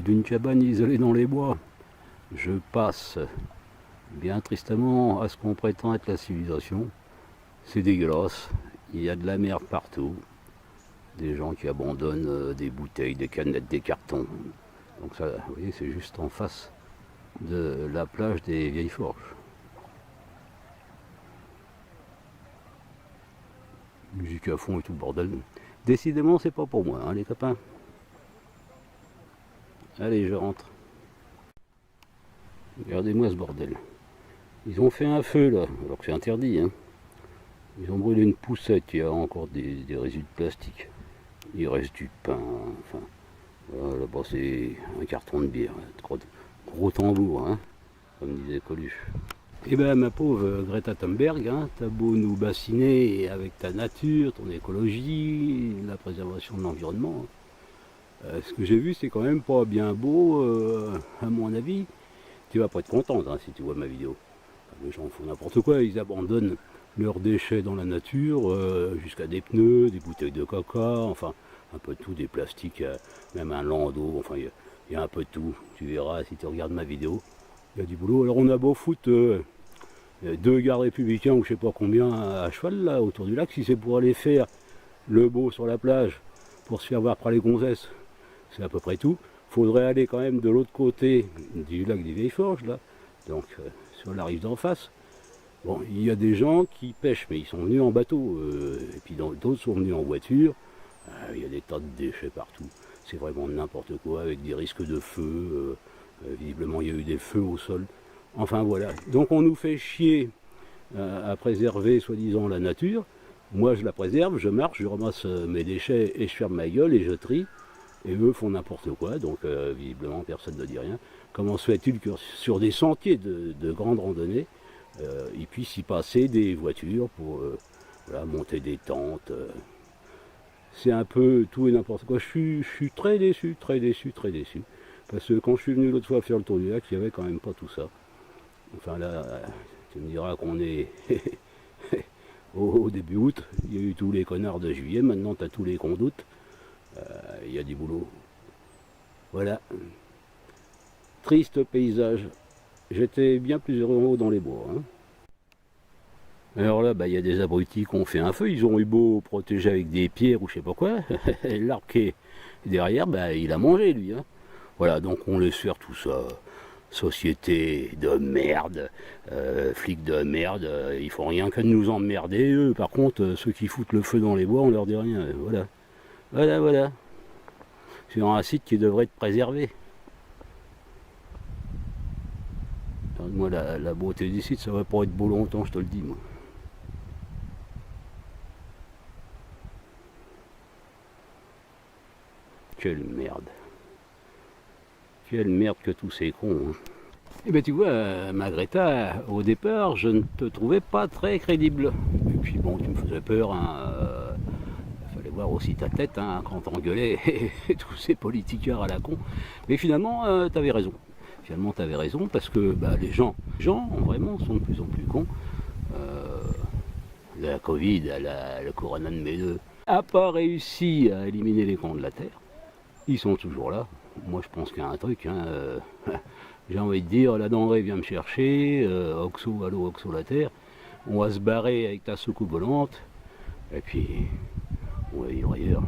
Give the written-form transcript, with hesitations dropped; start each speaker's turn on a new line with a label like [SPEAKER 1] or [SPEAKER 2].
[SPEAKER 1] d'une cabane isolée dans les bois. Je passe bien tristement à ce qu'on prétend être la civilisation. C'est dégueulasse, il y a de la merde partout. Des gens qui abandonnent des bouteilles, des canettes, des cartons. Donc ça, vous voyez, c'est juste en face de la plage des Vieilles Forges. Musique à fond et tout le bordel. Décidément, c'est pas pour moi, hein, les copains. Allez, je rentre. Regardez-moi ce bordel. Ils ont fait un feu là, alors que c'est interdit. Hein. Ils ont brûlé une poussette, il y a encore des résidus de plastique. Il reste du pain, enfin. Voilà, là-bas c'est un carton de bière. Gros tambour, hein, comme disait Coluche. Eh ben ma pauvre Greta Thunberg, hein, t'as beau nous bassiner avec ta nature, ton écologie, la préservation de l'environnement. Ce que j'ai vu, c'est quand même pas bien beau, à mon avis. Tu vas pas être contente hein, si tu vois ma vidéo. Les gens font n'importe quoi, ils abandonnent leurs déchets dans la nature, jusqu'à des pneus, des bouteilles de coca, enfin un peu de tout, des plastiques, même un landau, enfin il y a un peu de tout. Tu verras si tu regardes ma vidéo, il y a du boulot. Alors on a beau foutre 2 gars républicains ou je sais pas combien à cheval là autour du lac, si c'est pour aller faire le beau sur la plage, pour se faire voir par les gonzesses, c'est à peu près tout. Faudrait aller quand même de l'autre côté du lac des Vieilles Forges là, donc sur la rive d'en face. Bon, il y a des gens qui pêchent, mais ils sont venus en bateau, et puis d'autres sont venus en voiture. Il y a des tas de déchets partout. C'est vraiment n'importe quoi, avec des risques de feu. Visiblement, il y a eu des feux au sol. Enfin voilà. Donc on nous fait chier à préserver soi-disant la nature. Moi, je la préserve, je marche, je ramasse mes déchets et je ferme ma gueule et je trie. Et eux font n'importe quoi, donc visiblement personne ne dit rien. Comment se fait-il que sur des sentiers de grande randonnée, il puisse y passer des voitures pour voilà, monter des tentes. C'est un peu tout et n'importe quoi. Je suis très déçu, très déçu, très déçu. Parce que quand je suis venu l'autre fois faire le tour du lac, il n'y avait quand même pas tout ça. Enfin là, tu me diras qu'on est au début août, il y a eu tous les connards de juillet, maintenant tu as tous les cons d'août. Il y a du boulot. Voilà. Triste paysage. J'étais bien plus heureux dans les bois. Hein. Alors là, il y a des abrutis qui ont fait un feu. Ils ont eu beau protéger avec des pierres ou je sais pas quoi. L'arbre qui est derrière, il a mangé lui. Hein. Voilà, donc on laisse faire tout ça. Société de merde, flics de merde, ils font rien que de nous emmerder. Eux, par contre, ceux qui foutent le feu dans les bois, on leur dit rien. Voilà. Voilà, voilà. Sur un site qui devrait être préservé. Moi, la beauté du site, ça va pas être beau longtemps, je te le dis, moi. Quelle merde. Quelle merde que tous ces cons. Hein. Eh bien, tu vois, ma Greta, au départ, je ne te trouvais pas très crédible. Et puis bon, tu me faisais peur, hein. Fallait voir aussi ta tête hein, quand t'engueulais tous ces politiqueurs à la con. Mais finalement, t'avais raison. Finalement, t'avais raison parce que les gens vraiment sont de plus en plus cons. La Covid, le corona de mes deux, n'a pas réussi à éliminer les cons de la Terre. Ils sont toujours là. Moi, je pense qu'il y a un truc. Hein, j'ai envie de dire, la denrée vient me chercher. Oxo, allô, Oxo la Terre. On va se barrer avec ta soucoupe volante. Et puis, on va vivre ailleurs.